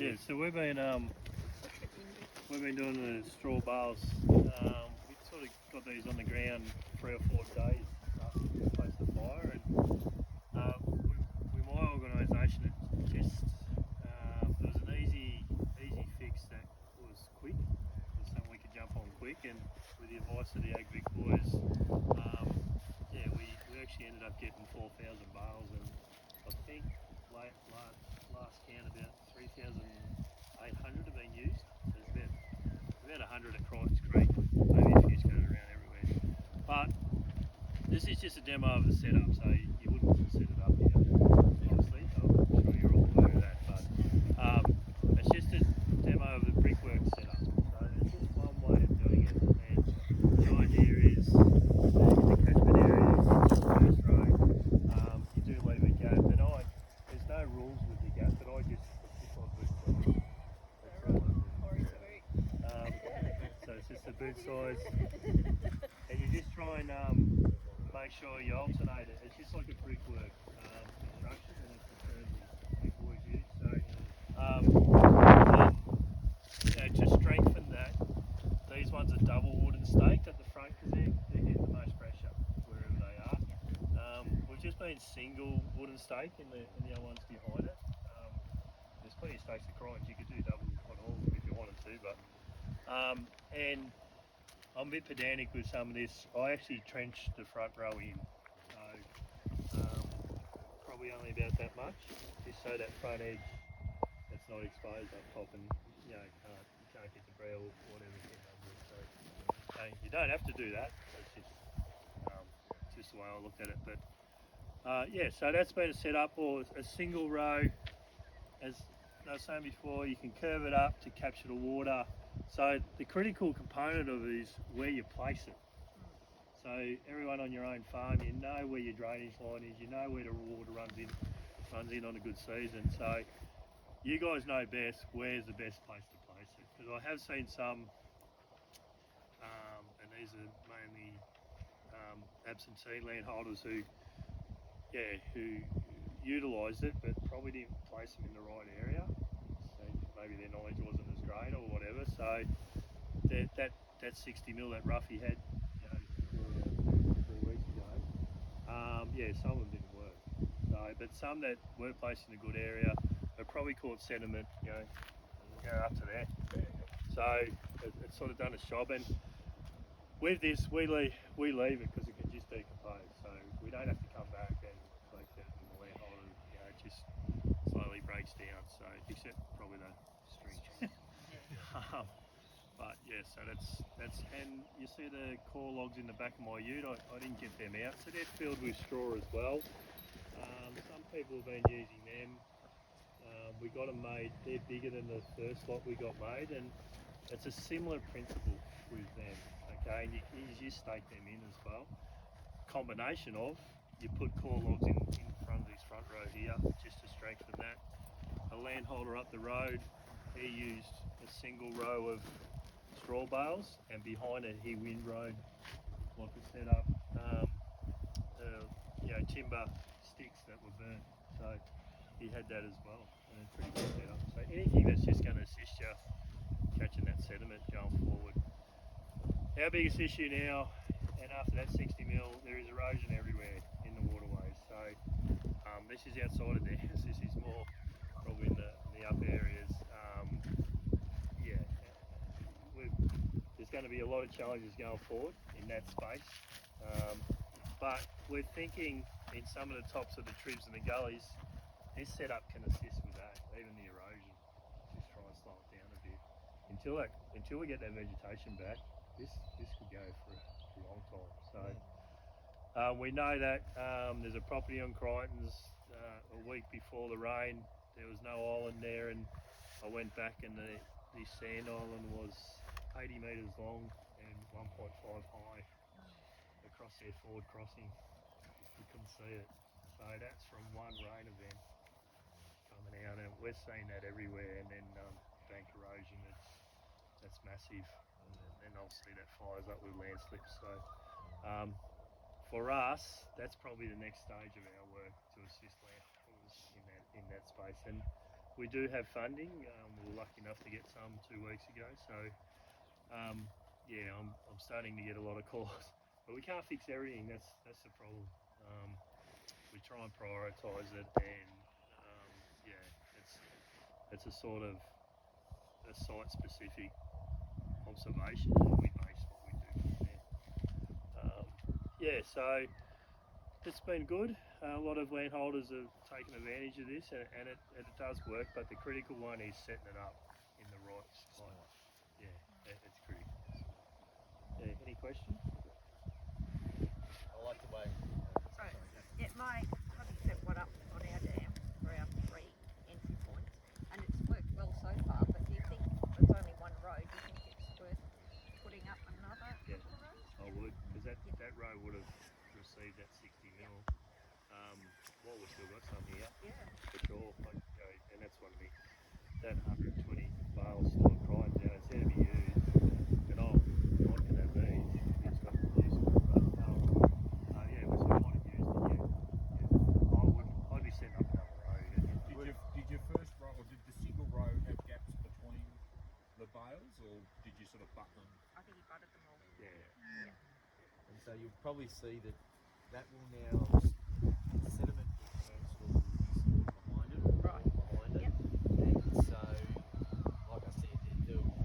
Yeah, so we've been doing the straw bales. We sort of got these on the ground 3 or 4 days after we placed the fire, and with my organisation, it just there was an easy fix that was quick. It was something we could jump on quick, and with the advice of the Ag Vic boys, yeah, we actually ended up getting 4,000 bales, and I think last count about 3,800 have been used. So there's about 100 at Crichton's Creek, maybe a few scattered around everywhere. But this is just a demo of the setup, so you wouldn't set it up here, obviously. I'm sure you're all aware of that, but it's just a demo of the brickwork setup. So it's just one way of doing it, and the idea is the catchment area, first row, you do leave a gap, and there's no rules with the gap, but I just on boot size. That's all I do. So it's just the boot size, and you just try and make sure you alternate it. It's just like a brickwork construction, and it's the term we always use. So to strengthen that, these ones are double wooden staked at the front because they get the most pressure wherever they are. We've just been single wooden stake in the other ones behind it. There's plenty of stakes at Crichton. You could do double on all of them if you wanted to, but and I'm a bit pedantic with some of this. I actually trenched the front row in, so probably only about that much, just so that front edge that's not exposed up top, and you can't get the brow or whatever thing under it. So you don't have to do that. It's just the way I looked at it. But yeah, so that's been a setup, or a single row. As I was saying before, you can curve it up to capture the water. So the critical component of it is where you place it. So everyone on your own farm, you know where your drainage line is, you know where the water runs in on a good season. So you guys know best where's the best place to place it. Because I have seen some, and these are mainly absentee landholders who utilised it, but probably didn't place them in the right area. So maybe their knowledge wasn't as great or whatever. So that 60 mil that Ruffy had, 3 weeks ago, some of them didn't work. So, but some that were placed in a good area have probably caught sediment, up to there. So it's sort of done its job. And with this, we leave it because it can just decompose. So we don't have to come back and collect it, and the landholder, it just slowly breaks down. So except probably the string. But yeah, so that's and you see the core logs in the back of my ute. I didn't get them out, so they're filled with straw as well. Some people have been using them. We got them made. They're bigger than the first lot we got made, and it's a similar principle with them. Okay, and you just stake them in as well. Combination of you put core logs in front of this front row here just to strengthen that. A landholder up the road, he used a single row of straw bales, and behind it he windrowed like a setup, timber sticks that were burnt. So he had that as well, and it's pretty good setup. So anything that's just going to assist you catching that sediment going forward. Our biggest issue now, and after that 60 mil, there is erosion everywhere in the waterways. So this is outside of dams. This is more probably in the upper areas. There's going to be a lot of challenges going forward in that space. But we're thinking in some of the tops of the tribs and the gullies, this setup can assist with that, even the erosion. Just try and slow it down a bit. Until we get that vegetation back, this could go for a long time. So we know that there's a property on Crichton's a week before the rain. There was no island there, and I went back, and the sand island was 80 metres long and 1.5 high across their forward crossing. You couldn't see it. So that's from one rain event coming out, and we're seeing that everywhere. And then bank erosion, that's massive, and then obviously that fires up with landslips. So for us, that's probably the next stage of our work, to assist landholders in that space. And we do have funding. We were lucky enough to get some 2 weeks ago. So yeah, I'm starting to get a lot of calls, but we can't fix everything. That's the problem. We try and prioritise it, and yeah, it's a sort of a site-specific observation that we base what we do from there. Yeah, so it's been good. A lot of landholders have taken advantage of this, and it does work. But the critical one is setting it up in the right spot. Yeah, it's critical. Yeah, any questions? I like the way. So it might probably set one up on our dam for our 3 entry points, and it's worked well so far. But do you think it's only one road? Do you think it's worth putting up another Yeah, road? I would, because that row would have received that 60 mil. Well, we've still got some here, Yeah. for sure. And that's one of the that 120 bales still crying down. It's there to be used. And what can that be? It's not useful. But yeah, we still want to use it. Yeah. I'd be setting up another road. Did your first row, or did the single row have gaps between the bales, or did you sort of butt them? I think he butted them all. Yeah. And so you'll probably see that will now sediment will transfer behind it, Right. behind it. Yep. And so, like I said,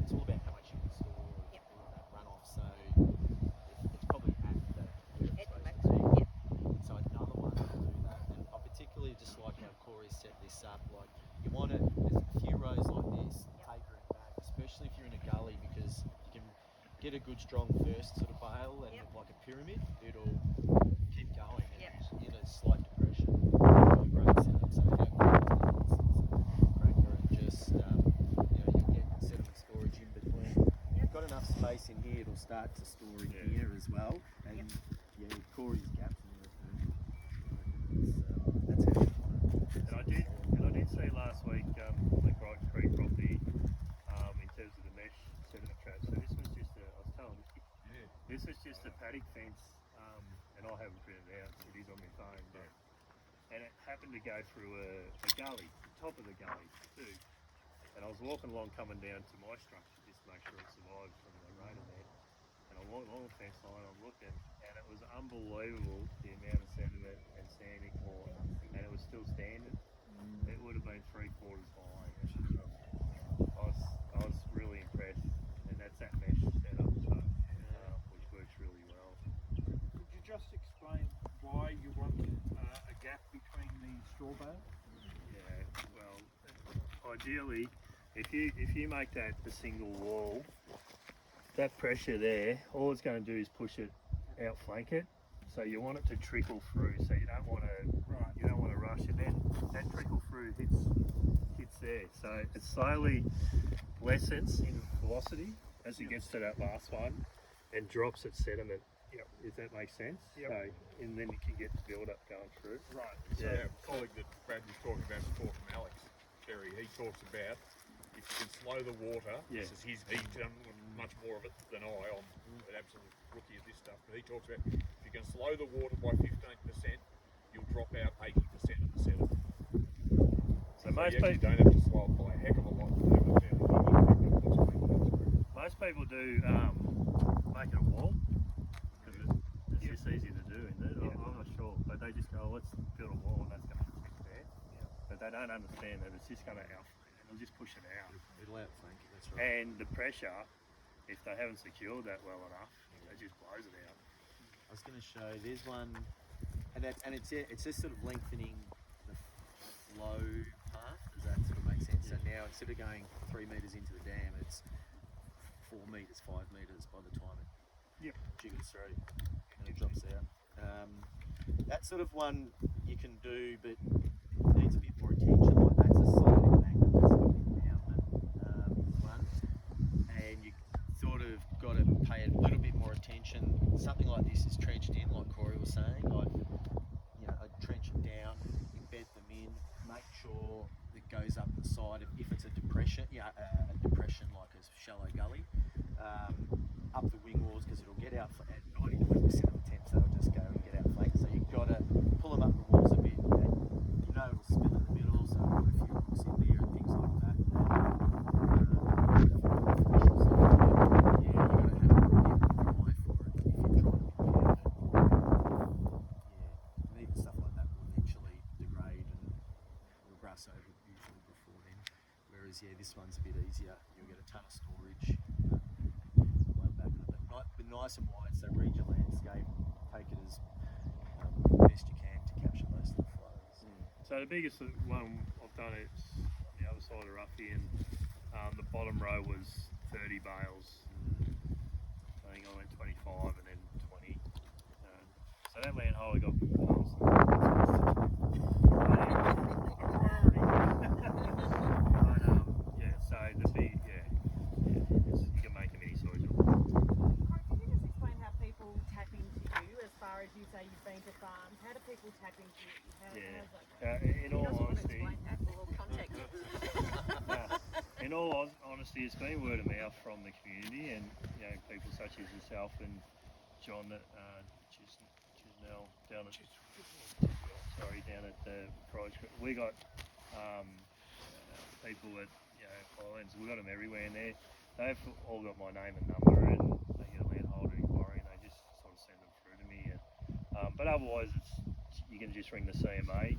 it's all about how much you can store Yep. in that runoff. So it's probably at the where it's At the supposed to be. maximum. Yep. So another one will do that. And I particularly just like how Corey set this up. Like you want it, there's a few rows like this, tapering back, especially if you're in a gully, because you can get a good strong first sort of bale, and Yep. like a pyramid, it'll keep going. And Yep. in a slight depression, really great setup. So how good is cracker, and just you get sediment storage in between. Yep. Got enough space in here, it'll start to store in here as well. And Yep. yeah, Corey's gaps in there as well. That's how you want it. And I did see last week the Crichton Creek property in terms of the mesh sediment trap. So this was just I was telling you, this was just a paddock fence, and I haven't printed it out, so it is on my phone. But, and it happened to go through a gully, the top of the gully too. And I was walking along coming down to my structure just to make sure it survived from the rain event. And I walked along the fence line, I'm looking, and it was unbelievable the amount of sediment and sand it caught, and it was still standing. It would have been 3/4 high. I was really impressed, and that's that mesh setup, so, which works really well. Could you just explain why you want a gap between the straw bale? Yeah, well, ideally, if you make that a single wall, that pressure there, all it's going to do is push it, outflank it. So you want it to trickle through. So you don't want to rush, and then that trickle through hits there. So it slowly lessens in velocity as it gets to that last one, and drops its sediment. Yep. If that makes sense. Yep. So, and then you can get the build up going through. Right. So Yeah. Our colleague that Brad was talking about before from Alex Terry, he talks about if you can slow the water. Yeah. This is he's done much more of it than I. I'm an absolute rookie at this stuff. But he talks about if you can slow the water by 15%, you'll drop out 80% of the sediment. So most you actually people don't have to slow it by a heck of a lot to have a fairly low effect on what's going on. Most people do make it a wall because it's just easy to do, isn't it? I'm not sure, but they just go, oh, let's build a wall and that's going to protect there. But they don't understand that it's just going to it'll just push it out. It'll outflank it, that's right. And the pressure, if they haven't secured that well enough, it just blows it out. I was going to show, there's one, and it's just sort of lengthening the flow path. Does that sort of make sense? So now instead of going 3 metres into the dam, it's 4 metres, 5 metres by the time it jiggles through and it drops out. That sort of one you can do, but needs a bit more attention. Like that's a side embankment, that's like an embankment one, and you sort of got to pay a little bit more attention. Something like this is trenched in, like Corey was saying. I'd trench it down, embed them in, make sure it goes up the side. If it's a depression, a depression like a shallow gully, up the wing walls, because it'll get out at 90 to 80% of the temps. They'll just go and get outflanked. So you've got to pull them up the walls a bit, and it'll spill in the middle. So I've got a few hooks in there and things over usually before then. Whereas this one's a bit easier. You'll get a ton of storage. Blow back a bit. But nice and wide, so read your landscape, take it as best you can to capture most of the flows. So the biggest one I've done is the other side of Ruffy, and the bottom row was 30 bales. I think I went 25 and then 20. So that land hole I got bales. So the big, you can make them any size you want. Can you just explain how people tap into you as far as you say you've been to farms? How do people tap into you? How's that? In all honesty, in all honesty, it's been word of mouth from the community, and people such as yourself and John Chisnell down at the Price. We got people at Islands. We got them everywhere, and they've all got my name and number, and they get a landholder inquiry, and they just sort of send them through to me. And, but otherwise, you can just ring the CMA.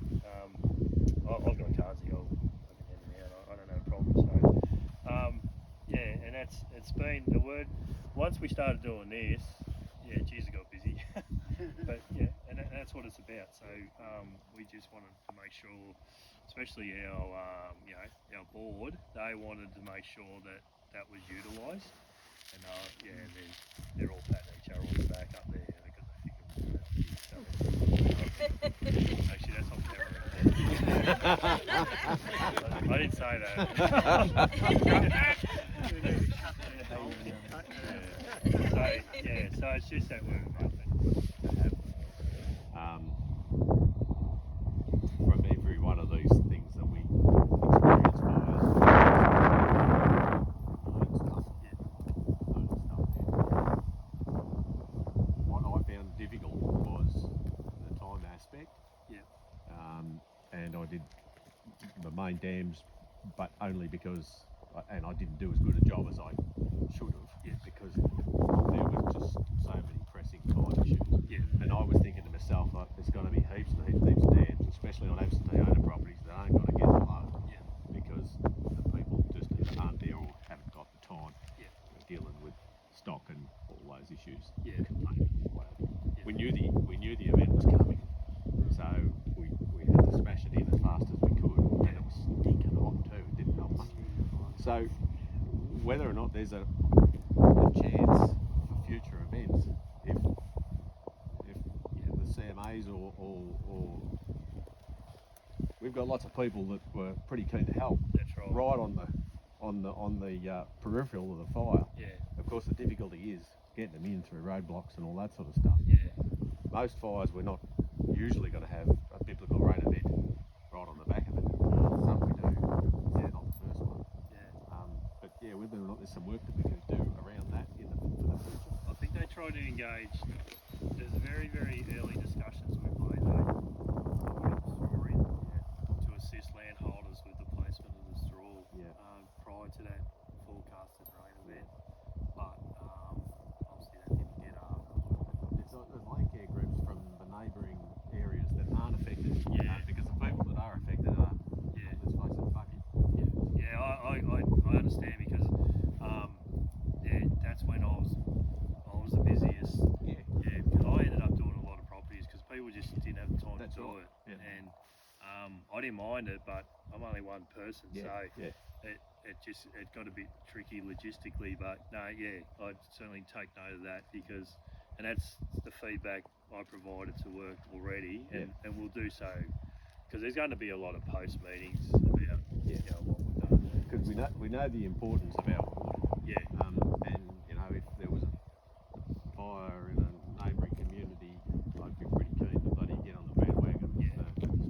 I've got cards here. I can hand them out. I don't have a problem. So, and it's been the word. Once we started doing this, geez, it got busy. But and that's what it's about. So we just wanted to make sure, especially our board, they wanted to make sure that was utilised. And they're all patting each other on the back up there because they think it was actually, that's on camera. I didn't say that. So it's just that word of mouth. From every one of these things that we experience what I found difficult was the time aspect. And I did the main dams, but only because I didn't do as good a job as I should have, because there was just so many pressing time issues. And I was thinking to myself, there's got to be heaps and heaps of dams, especially on absentee owner properties, that aren't going to get the load, because the people just aren't there or haven't got the time dealing with stock and all those issues. We knew the event was coming, so we had to smash it in as fast as we could, and it was stinking hot too. It didn't help much. So whether or not there's a chance for future events, if the CMAs or we've got lots of people that were pretty keen to help. That's right. On the peripheral of the fire. Of course, the difficulty is getting them in through roadblocks and all that sort of stuff. Most fires, we're not usually going to have a biblical rain event right on the back of it. Some we do, not the first one. But whether or not there's some work that we can do around that for the future. I think they try to engage. There's very, very early discussions with Blade to assist landholders with the placement of the straw prior to that forecasted rain event. But obviously that didn't get up. There's land care groups from the neighbouring areas that aren't affected, because the people that are affected are, let's face it, bucket. I understand, because that's when I was the busiest. Because I ended up doing a lot of properties because people just didn't have the time to do it. And I didn't mind it, but I'm only one person, so it got a bit tricky logistically. But no, I'd certainly take note of that, because, and that's the feedback I provided to work already, and we'll do so, because there's going to be a lot of post meetings about what we've done. Because we know the importance of our water. And if there was a fire in a neighbouring community, I'd be pretty keen to bloody get on the bandwagon with the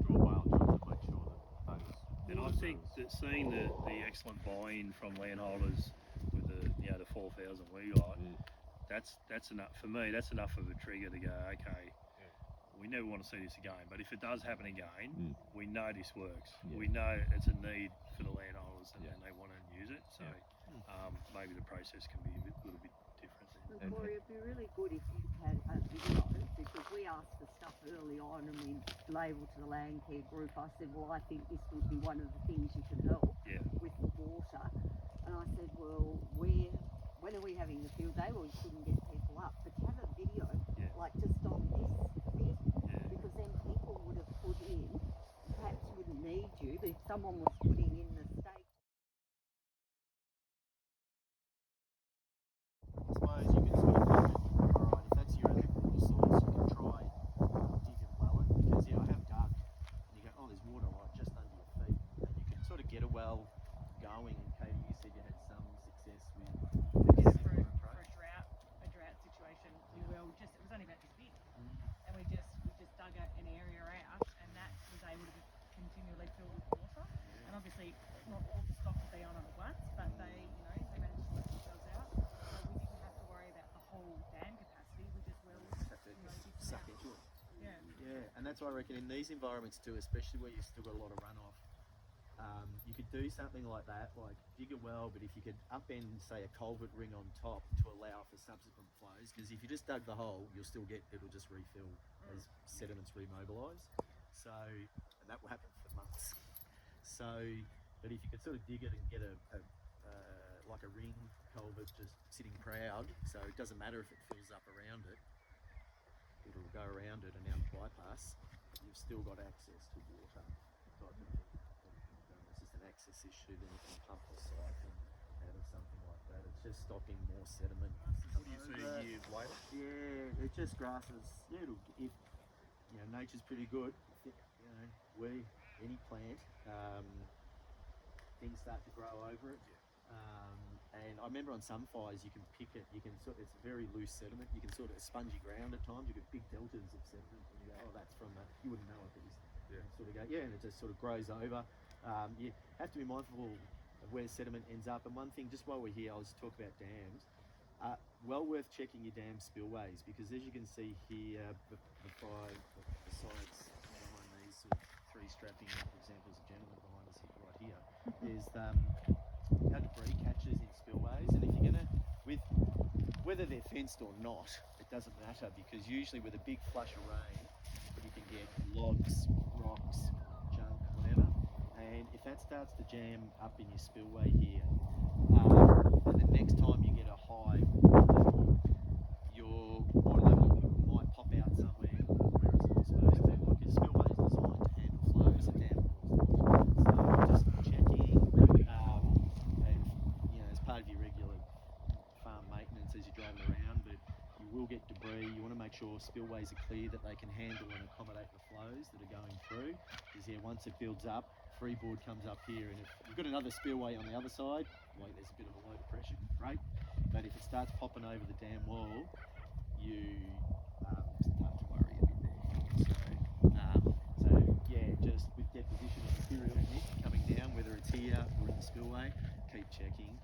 straw bale jobs and make sure that those. And I think that seeing the excellent buy-in from landholders with the 4,000 we got, that's enough for me. That's enough of a trigger to go, okay, we never want to see this again. But if it does happen again, we know this works. We know it's a need for the landholders, and they want to use it. So maybe the process can be a little bit different then. And- Corey, it'd be really good if you had a video, because we asked for stuff early on and we labelled to the land care group. I said, well, I think this would be one of the things you could help Yeah. with the water. And I said, well, when are we having the field day? Well, we couldn't get people up. But to have a video, Yeah. like just on this bit, Yeah. because then people would have put in, perhaps wouldn't need you, but if someone was putting in the stake. I suppose you could sort of look at, alright, if that's your only water source, you can try dig and well it, because I have dug, and you go, oh, there's water right just under your feet, and you can sort of get a well going. And Katie, you said you had some success with We a did it for similar a approach. drought situation. We will just, it was only about this big, Mm. and we just dug an area out, and that was able to be continually filled with water. And obviously, not all the stock would be on it at once, but they managed to work themselves out. So we didn't have to worry about the whole dam capacity. We just Just have to did some suck out. into it. Yeah. Yeah, and that's why I reckon in these environments too, especially where you've still got a lot of runoff, you could do something like that, like dig a well, but if you could upend, say, a culvert ring on top to allow for subsequent flows, because if you just dug the hole, it'll just refill as sediments remobilise. So, and that will happen for months. So, but if you could sort of dig it and get like a ring culvert just sitting proud, so it doesn't matter if it fills up around it, it'll go around it and out the bypass. You've still got access to water type of thing. It's just an access issue, then you can pump or siphon out of something like that. It's just stopping more sediment. What do you see a year later? Yeah, it just grasses. Yeah, if nature's pretty good. Any plant, things start to grow over it. And I remember on some fires you can pick it. It's very loose sediment. You can sort of spongy ground at times. You get big deltas of sediment, and you go, oh, that's from that. You wouldn't know it, but you sort of go, yeah, and it just sort of grows over. You have to be mindful of where sediment ends up. And one thing, just while we're here, I'll just talk about dams. Well worth checking your dam spillways, because as you can see here, besides behind these sort of three strapping, for example, as a gentleman behind us right here, is how debris catches in spillways. And if you're gonna, whether they're fenced or not, it doesn't matter, because usually with a big flush of rain, you can get logs, rocks, junk, whatever. And if that starts to jam up in your spillway here, and the next time you get a high level, your water level might pop out somewhere where it's not supposed to. Like your spillway is designed to handle flows and dam walls. So just checking, and as part of your regular farm maintenance as you're driving around, but you will get debris. You want to make sure spillways are clear, that they can handle and accommodate the flows that are going through. Because once it builds up, freeboard comes up here, and if you've got another spillway on the other side, like there's a bit of a low pressure, great. But if it starts popping over the dam wall, you start to worry a bit there. So yeah, just with deposition of material coming down, whether it's here or in the spillway, keep checking.